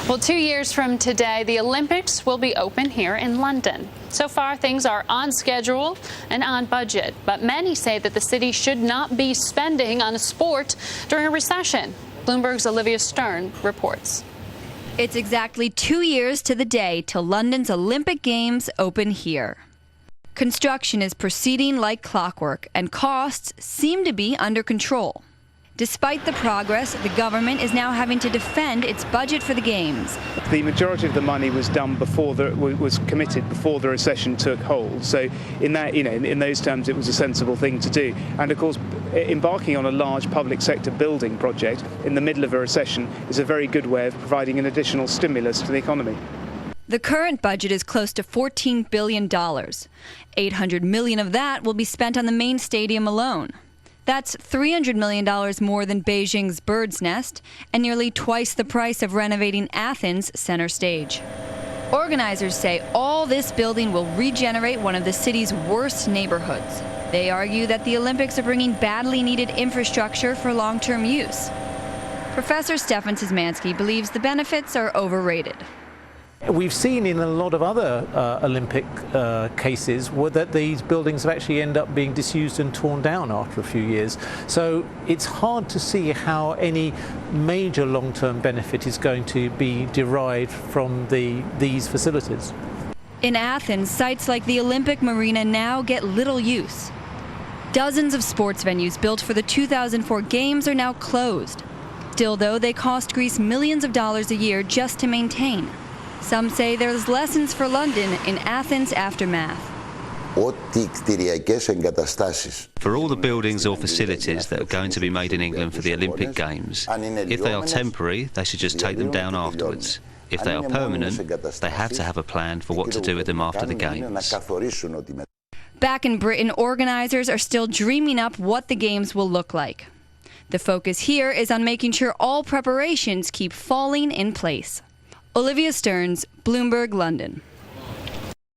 Well, 2 years from today, the Olympics will be open here in London. So far, things are on schedule and on budget, but many say that the city should not be spending on a sport during a recession. Bloomberg's Olivia reports. It's exactly 2 years to the day till London's Olympic Games open here. Construction is proceeding like clockwork, and costs seem to be under control. Despite the progress, the government is now having to defend its budget for the Games. The majority of the money was done was committed before the recession took hold. So in that, in those terms, it was a sensible thing to do. And of course, embarking on a large public sector building project in the middle of a recession is a very good way of providing an additional stimulus to the economy. The current budget is close to $14 billion. $800 million of that will be spent on the main stadium alone. That's $300 million more than Beijing's Bird's Nest and nearly twice the price of renovating Athens' center stage. Organizers say all this building will regenerate one of the city's worst neighborhoods. They argue that the Olympics are bringing badly needed infrastructure for long-term use. Professor Stefan Szymanski believes the benefits are overrated. We've seen in a lot of other Olympic cases that these buildings have actually ended up being disused and torn down after a few years. So it's hard to see how any major long-term benefit is going to be derived from these facilities. In Athens, sites like the Olympic Marina now get little use. Dozens of sports venues built for the 2004 Games are now closed. Still, though, they cost Greece millions of dollars a year just to maintain. Some say there's lessons for London in Athens' aftermath. For all the buildings or facilities that are going to be made in England for the Olympic Games, if they are temporary, they should just take them down afterwards. If they are permanent, they have to have a plan for what to do with them after the Games. Back in Britain, organizers are still dreaming up what the Games will look like. The focus here is on making sure all preparations keep falling in place. Olivia, Bloomberg, London.